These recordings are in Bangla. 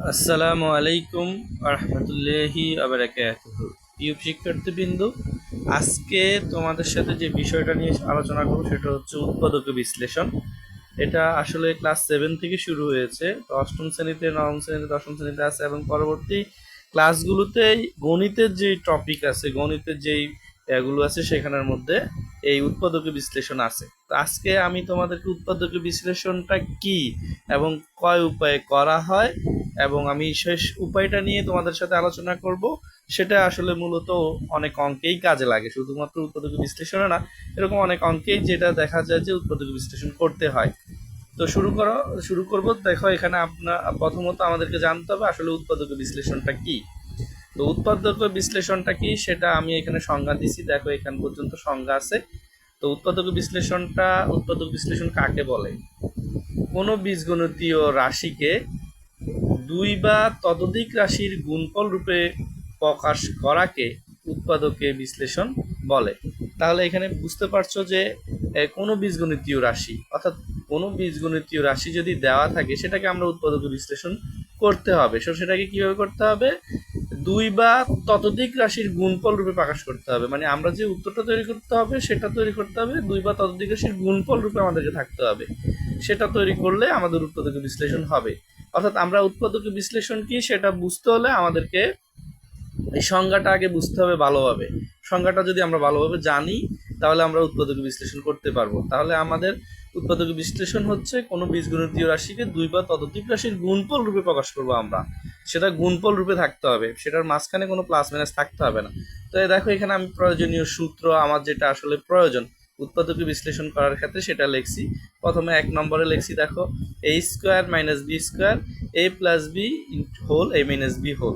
আসসালামু আলাইকুম রহমতুল্লাহি আবরাকাতুহু। প্রিয় শিক্ষার্থীবৃন্দ, আজকে তোমাদের সাথে যে বিষয়টা নিয়ে আলোচনা করব সেটা হচ্ছে উৎপাদক বিশ্লেষণ। এটা আসলে ক্লাস 7 থেকে শুরু হয়েছে। তো অষ্টম শ্রেণীতে, নবম শ্রেণীতে, দশম শ্রেণীতে আছে এবং পরবর্তী ক্লাসগুলোতে গণিতের যে টপিক আছে, গণিতের যেই এগুলো আছে সেখানের মধ্যে এই উৎপাদক বিশ্লেষণ আছে। তো আজকে আমি তোমাদেরকে উৎপাদক বিশ্লেষণটা কি এবং কয় উপায়ে করা হয় এবং আমি শেষ উপায়টা নিয়ে তোমাদের সাথে আলোচনা করব। সেটা আসলে মূলত অনেক অঙ্কেই কাজে লাগে, শুধুমাত্র উৎপাদক বিশ্লেষণে না, এরকম অনেক অঙ্কেই যেটা দেখা যায় যে উৎপাদক বিশ্লেষণ করতে হয়। তো শুরু করব। দেখো, এখানে আপনার প্রথমত আমাদেরকে জানতে হবে আসলে উৎপাদক বিশ্লেষণটা কি। তো উৎপাদক বিশ্লেষণটা কি সেটা আমি এখানে সংজ্ঞা দিছি, দেখো এখান পর্যন্ত সংজ্ঞা আছে। তো উৎপাদক বিশ্লেষণ কাকে বলে? কোনো বীজগণিতীয় রাশিকে দুই বা ততোধিক রাশির গুণফল রূপে প্রকাশ করাকে উৎপাদকে বিশ্লেষণ বলে। তাহলে এখানে বুঝতে পারছো যে কোনো বীজগণিতীয় রাশি, অর্থাৎ কোনো বীজগণিতীয় রাশি যদি দেওয়া থাকে সেটাকে আমরা উৎপাদক বিশ্লেষণ করতে হবে। সেটাকে কিভাবে করতে হবে? দুই বা ততোধিক রাশির গুণফল রূপে প্রকাশ করতে হবে। মানে আমরা যে উত্তরটা তৈরি করতে হবে সেটা তৈরি করতে হবে দুই বা ততোধিক রাশির গুণফল রূপে আমাদেরকে থাকতে হবে। সেটা তৈরি করলে আমাদের উৎপাদক বিশ্লেষণ হবে। অর্থাৎ আমরা উৎপাদক বিশ্লেষণ কি সেটা বুঝতে হলে আমাদেরকে এই সংজ্ঞাটা আগে বুঝতে হবে ভালোভাবে। সংজ্ঞাটা যদি আমরা ভালোভাবে জানি তাহলে আমরা উৎপাদক বিশ্লেষণ করতে পারবো। তাহলে আমাদের উৎপাদক বিশ্লেষণ হচ্ছে কোনো বীজগণিতীয় রাশিকে দুই বা ততোধিক রাশির গুণফল রূপে প্রকাশ করবো আমরা। সেটা গুণফল রূপে থাকতে হবে, সেটার মাঝখানে কোনো প্লাস মাইনাস থাকতে হবে না। তো দেখো, এখানে আমি প্রয়োজনীয় সূত্র আমার যেটা আসলে প্রয়োজন উৎপাদক বিশ্লেষণ করার ক্ষেত্রে সেটা লিখছি। প্রথমে 1 নম্বরে লিখছি, দেখো, এ স্কোয়ার মাইনাস বি স্কোয়ার এ প্লাস বি হোল এ মাইনাস বি হোল।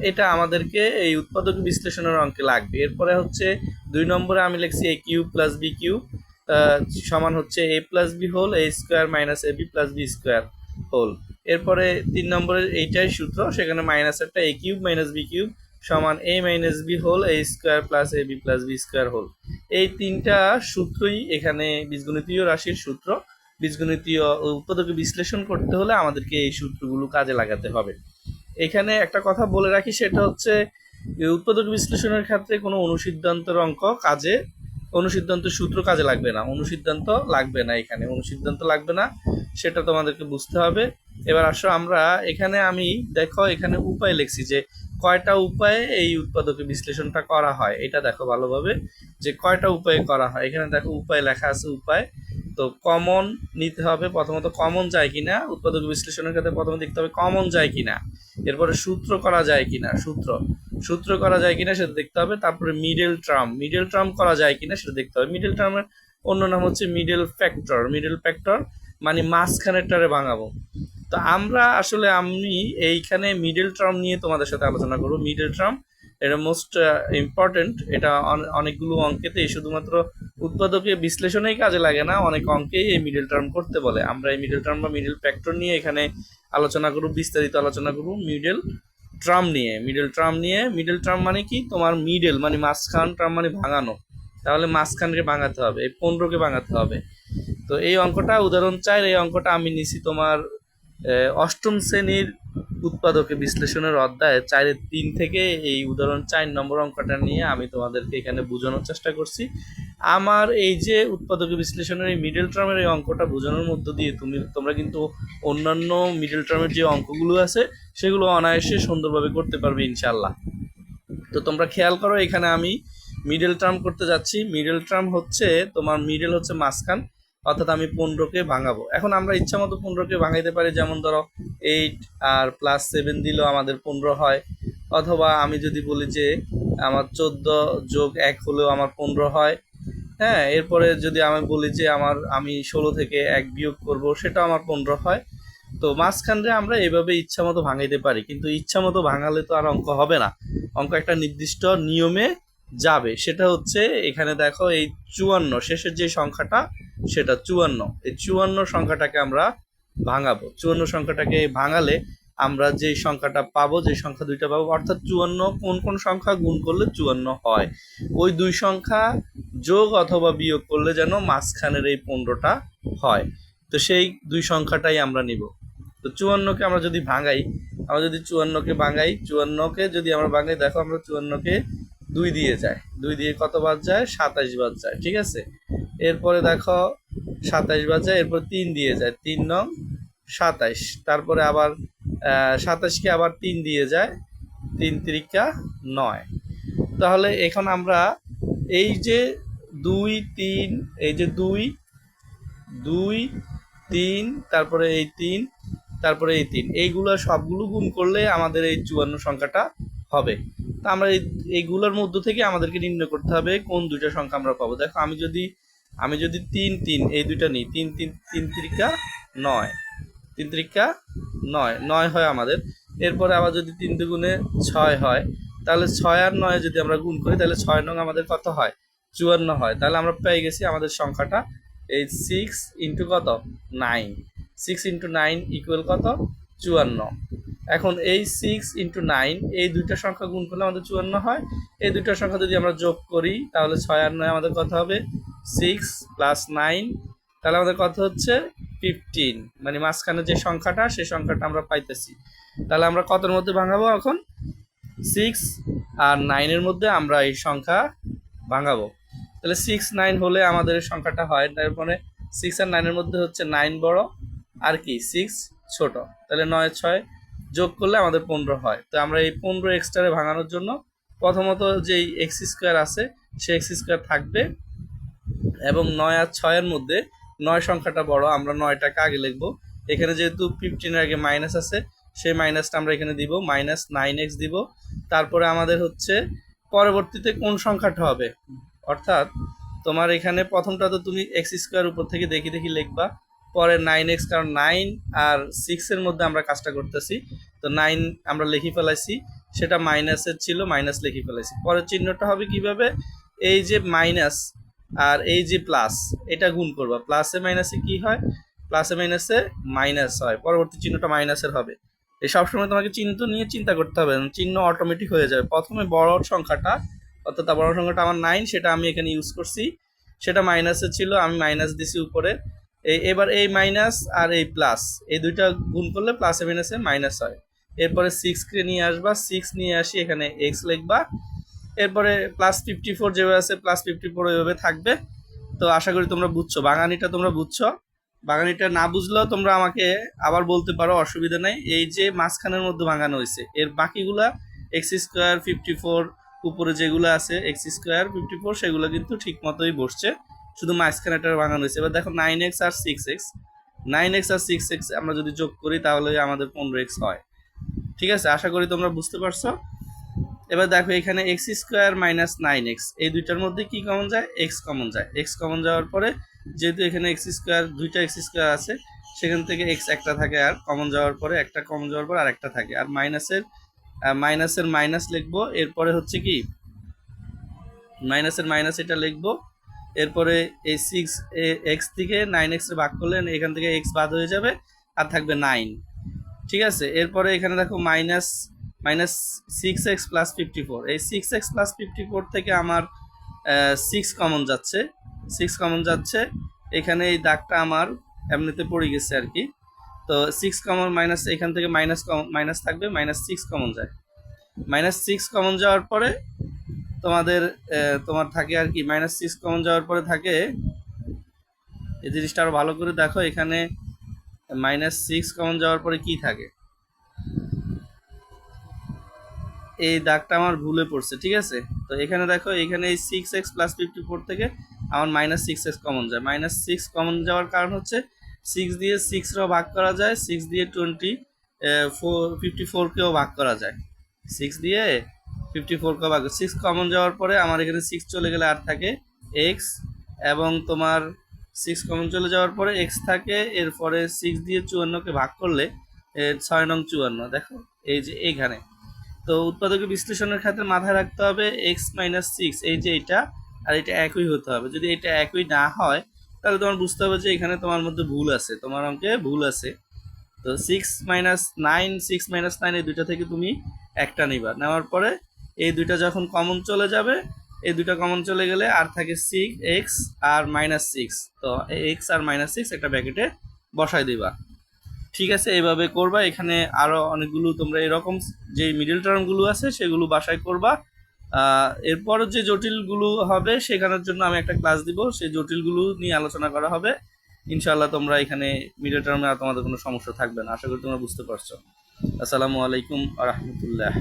এটা আমাদেরকে এই উৎপাদক বিশ্লেষণের অঙ্কে লাগবে। এরপরে হচ্ছে 2 নম্বরে আমি লিখছি A cube plus B cube সমান হচ্ছে A plus B whole A square minus A B plus B square whole. এরপরে 3 নম্বরের এইটাই সূত্র, সেখানে মাইনাস একটা A cube minus B cube সমান A minus B whole A square plus A B plus B square whole. এই তিনটা সূত্রই এখানে বীজগণিতীয় রাশির সূত্র। বীজগণিতীয় উৎপাদক বিশ্লেষণ করতে হলে আমাদেরকে এই সূত্রগুলো কাজে লাগাতে হবে। এখানে একটা কথা বলে রাখি, সেটা হচ্ছে উৎপাদক বিশ্লেষণের ক্ষেত্রে কোনো অনুসিদ্ধান্তের অঙ্ক কাজে, অনুসিদ্ধান্তের সূত্র কাজে লাগবে না, অনুসিদ্ধান্ত লাগবে না, এখানে অনুসিদ্ধান্ত লাগবে না, সেটা তোমাদেরকে বুঝতে হবে। এবার আসো আমরা এখানে, আমি দেখো এখানে উপায় লিখছি যে কয়টা উপায়ে এই উৎপাদক বিশ্লেষণটা করা হয়। এটা দেখো ভালোভাবে যে কয়টা উপায়ে করা হয়। এখানে দেখো উপায় লেখা আছে, উপায়। তো কমন নিতে হবে, প্রথমত কমন যায় কিনা উৎপাদক বিশ্লেষণের ক্ষেত্রে প্রথমে দেখতে হবে কমন যায় কিনা। এরপরে সূত্র করা যায় কিনা, সূত্র করা যায় কিনা সেটা দেখতে হবে। তারপরে মিডল টার্ম করা যায় কিনা সেটা দেখতে হবে। মিডল টার্মের অন্য নাম হচ্ছে মিডল ফ্যাক্টর মানে মাঝখানেরটারে ভাঙাবো। তো আমি এইখানে মিডল টার্ম নিয়ে তোমাদের সাথে আলোচনা করবো। মিডল টার্ম এটা মোস্ট ইম্পর্টেন্ট। এটা অনেকগুলো অঙ্কেতেই, শুধুমাত্র উৎপাদকে বিশ্লেষণেই কাজে লাগে না, অনেক অঙ্কেই এই মিডল টার্ম করতে বলে। আমরা এই মিডল টার্ম বা মিডল ফ্যাক্টর নিয়ে এখানে আলোচনা করব, বিস্তারিত আলোচনা করব মিডল টার্ম মানে কি? তোমার মিডল মানে মাঝখান, টার্ম মানে ভাঙানো। তাহলে মাঝখানকে ভাঙাতে হবে, এই 15কে ভাঙাতে হবে। তো এই অঙ্কটা উদাহরণ 4, এই অঙ্কটা আমি নিছি তোমার অষ্টম শ্রেণীর উৎপাদকে বিশ্লেষণের অধ্যায় 4-3 থেকে এই উদাহরণ 4 নম্বর অঙ্কটা নিয়ে আমি তোমাদেরকে এখানে বোঝানোর চেষ্টা করছি। আমার এই যে উৎপাদক বিশ্লেষণের এই মিডল টার্মের এই অঙ্কটা বোঝানোর মধ্য দিয়ে তোমরা কিন্তু অন্যান্য মিডল টার্মের যে অঙ্কগুলো আছে সেগুলো অনায়াসে সুন্দরভাবে করতে পারবে ইনশাল্লাহ। তো তোমরা খেয়াল করো, এখানে আমি মিডল টার্ম করতে যাচ্ছি। মিডল টার্ম হচ্ছে তোমার মিডল হচ্ছে মাঝখান, অর্থাৎ আমি 15কে ভাঙাবো। এখন আমরা ইচ্ছা মতো 15কে ভাঙাইতে পারি, যেমন ধরো 8 আর +7 দিলেও আমাদের 15 হয়। অথবা আমি যদি বলি যে আমার 14+1 হলেও আমার 15 হয়। হ্যাঁ, এরপরে যদি আমি বলি যে আমি 16 থেকে 1 বিয়োগ করব, সেটা আমার 15 হয়। তো মাঝখানে আমরা এভাবে ইচ্ছা মতো ভাঙাইতে পারি, কিন্তু ইচ্ছা মতো ভাঙালে তো আর অঙ্ক হবে না। অঙ্ক একটা নির্দিষ্ট নিয়মে যাবে। সেটা হচ্ছে এখানে দেখো এই 54 শেষের যে সংখ্যাটা সেটা 54। এই 54 সংখ্যাটাকে আমরা ভাঙাবো। 54 সংখ্যাটাকে ভাঙালে আমরা যে সংখ্যাটা পাবো, যে সংখ্যা দুইটা পাবো, অর্থাৎ 54 কোন কোন সংখ্যা গুণ করলে 54 হয়, ওই দুই সংখ্যা যোগ অথবা বিয়োগ করলে যেন মাঝখানের এই 15টা হয়। তো সেই দুই সংখ্যাটাই আমরা নিব। তো 54কে আমরা যদি ভাঙাই, আমরা যদি 54কে ভাঙাই, 54কে যদি আমরা ভাঙাই, দেখো আমরা 54কে 2 দিয়ে যায়, 2 দিয়ে কত বাদ যায়, 27 বাদ যায়, ঠিক আছে। এরপরে দেখো 27 বাদ যায়, এরপর 3 দিয়ে যায়, 3 নং 27, তারপরে আবার 27কে আবার 3 দিয়ে যায়, 3 তিরিকা 9। তাহলে এখন আমরা এই যে 2 3, এই যে 2 2 3, তারপরে এই 3, তারপরে এই 3, এইগুলো সবগুলো গুণ করলে আমাদের এই 54 সংখ্যাটা হবে। তা আমরা এইগুলোর মধ্য থেকে আমাদেরকে নির্ণয় করতে হবে কোন দুইটা সংখ্যা আমরা পাবো। দেখো আমি যদি 3 3 এই দুইটা নিই, 3 3 3 তিরিকা 9, 3 তিরিকা 9 9 হয় আমাদের। এরপরে আবার যদি 3 দুগুণে 6 হয়, তাহলে 6 আর 9 যদি আমরা গুণ করি তাহলে 6 নং আমাদের কত হয়, 54 হয়। তাহলে আমরা পেয়ে গেছি আমাদের সংখ্যাটা এই 6 ইন্টু কত, 9, 6 ইন্টু 9 ইকুয়াল কত, 54। এখন এই 6 ইন্টু 9 এই দুইটা সংখ্যা গুণ করলে আমাদের 54 হয়। এই দুইটা সংখ্যা যদি আমরা যোগ করি তাহলে 6 আর 9 আমাদের কত হবে, 6 প্লাস 9, তাহলে আমাদের কত হচ্ছে 15, মানে মাঝখানে যে সংখ্যাটা সেই সংখ্যাটা আমরা পাইতেছি। তাহলে আমরা কতের মধ্যে ভাঙাবো এখন, 6 আর 9 এর মধ্যে আমরা এই সংখ্যা ভাঙাবো। তাহলে 6 9 হলে আমাদের এই সংখ্যাটা হয়, তারপরে 6 আর 9 এর মধ্যে হচ্ছে 9 বড় আর কি 6 ছোট, তাহলে 9 6 যোগ করলে আমাদের 15 হয়। তো আমরা এই 15 এক্সট্রারে ভাঙানোর জন্য প্রথমত যেই এক্স স্কোয়ার আছে সেই এক্স স্কোয়ার থাকবে, এবং 9 আর 6 এর মধ্যে 9 সংখ্যাটা বড়, আমরা 9টাকে আগে লিখবো। এখানে যেহেতু 15 এর আগে মাইনাস আছে সেই মাইনাসটা আমরা এখানে দিব, মাইনাস 9x দিব। তারপরে আমাদের হচ্ছে পরবর্তীতে কোন সংখ্যাটা হবে, অর্থাৎ তোমার এখানে প্রথমটা তো তুমি এক্স স্কোয়ার উপর থেকে দেখি দেখি লিখবা, পরে 9x, কারণ 9 আর 6 এর মধ্যে আমরা কাজটা করতেছি, তো 9 আমরা লিখে ফেলাইছি, সেটা মাইনাসের ছিল, মাইনাস লিখে ফেলাইছি। পরের চিহ্নটা হবে কিভাবে, এই যে মাইনাস আর এই যে প্লাস, এটা গুণ করবা, প্লাসে মাইনাসে কি হয়, প্লাসে মাইনাসে মাইনাস হয়, পরবর্তী চিহ্নটা মাইনাসের হবে। এই সবসময় তোমাকে চিহ্ন নিয়ে চিন্তা করতে হবে, চিহ্ন অটোমেটিক হয়ে যাবে। প্রথমে বড় সংখ্যাটা, অর্থাৎ বড় সংখ্যাটা আমার 9, সেটা আমি এখানে ইউজ করছি, সেটা মাইনাসে ছিল, আমি মাইনাস দিছি উপরে। এবার এই মাইনাস আর এই প্লাস, এই দুইটা গুণ করলে প্লাসে মাইনাসে মাইনাস হয়। এরপরে 6কে নিয়ে আসবা, 6 নিয়ে আসি, এখানে এক্স লিখবা। এরপরে প্লাস 54 যেভাবে আছে প্লাস 54 ওইভাবে থাকবে। তো আশা করি তোমরা বুঝছো, বাঙালিটা তোমরা বুঝছো। বাঙালিটা না বুঝলেও তোমরা আমাকে আবার বলতে পারো, অসুবিধা নেই। এই যে মাঝখানের মধ্যে ভাঙানো হয়েছে, এর বাকিগুলা এক্স স্কোয়ার 54 উপরে যেগুলো আছে এক্স স্কোয়ার 54 সেগুলো কিন্তু ঠিক মতোই বসছে, শুধু মাঝখানেটা ভাঙানো হয়েছে। এবার দেখো 9x আর 6x, 9x আর 6x আমরা যদি যোগ করি তাহলে আমাদের 15x হয়। ঠিক আছে, আশা করি তোমরা বুঝতে পারছো। এবার দেখো এখানে এক্স স্কোয়ার মাইনাস 9x, এই দুইটার মধ্যে কি কমন যায়, এক্স কমন যায়। এক্স কমন যাওয়ার পরে যেহেতু এখানে এক্স স্কোয়ার, দুইটা এক্স স্কোয়ার আছে, সেখান থেকে এক্স একটা থাকে, আর কমন যাওয়ার পরে একটা কমন যাওয়ার পর আর একটা থাকে, আর মাইনাসের মাইনাস লিখবো। এরপরে হচ্ছে কি মাইনাসের মাইনাস এটা লিখবো। এরপরে এই 6x থেকে 9x এর ভাগ করলে এখান থেকে এক্স বাদ হয়ে যাবে, আর থাকবে 9। ঠিক আছে, এরপরে এখানে দেখো মাইনাস 6x প্লাস 54, এই 6x প্লাস 54 থেকে আমার 6 কমন যাচ্ছে, 6 কমন যাচ্ছে, এখানে এই দাগটা আমার এমনিতে পড়ে গেছে আর কি। তো 6 কমন, মাইনাস এখান থেকে মাইনাস থাকবে, -6 কমন যায়। -6 কমন যাওয়ার পরে তোমার থাকে আর কি, -6 কমন যাওয়ার পরে থাকে, এই জিনিসটা আরো ভালো করে দেখো, এখানে -6 কমন যাওয়ার পরে কি থাকে, এই দাগটা আমার ভুলে পড়ছে। ঠিক আছে, তো এখানে দেখো, এখানে এই 6x প্লাস 54 থেকে আমার -6x কমন যায়। -6 কমন যাওয়ার কারণ হচ্ছে 6 দিয়ে 6 ও ভাগ করা যায়, 6 দিয়ে 54কেও ভাগ করা যায়, 6 দিয়ে 54কেও ভাগ, 6 কমন যাওয়ার পরে আমার এখানে 6 চলে গেলে আর থাকে x, এবং তোমার 6 কমন চলে যাওয়ার পরে x থাকে, এরপরে 6 দিয়ে 54কে ভাগ করলে 6 নং 54, দেখো এই যে এইখানে। তো উৎপাদকের বিশ্লেষণের ক্ষেত্রে মাথায় রাখতে হবে এক্স মাইনাস 6, এই যে এটা আর এটা একই হতে হবে। যদি এটা একই না হয় তাহলে তোমার বুঝতে হবে যে এখানে তোমার মধ্যে ভুল আছে, তোমার অঙ্কে ভুল আছে। তো 6 - 9 এই দুইটা থেকে তুমি একটা নিবা, নেওয়ার পরে এই দুইটা যখন কমন চলে যাবে, এই দুইটা কমন চলে গেলে আর থাকে 6x আর -6, তো x আর -6 একটা ব্র্যাকেটে বসাই দিবা। ঠিক আছে, এইভাবে করবা। এখানে আরো অনেকগুলো তোমরা এরকম যে মিডল টার্মগুলো আছে সেগুলো বাসায় করবা। এরপর যে জটিলগুলো হবে সেখানের জন্য আমি একটা ক্লাস দিব, সেই জটিলগুলো নিয়ে আলোচনা করা হবে। ইনশাআল্লাহ তোমরা এখানে মিডল টার্মে আর তোমাদের কোনো সমস্যা থাকবে না। আশা করি তোমরা বুঝতে পারছো। আসসালামু আলাইকুম আ রহমতুল্লাহ।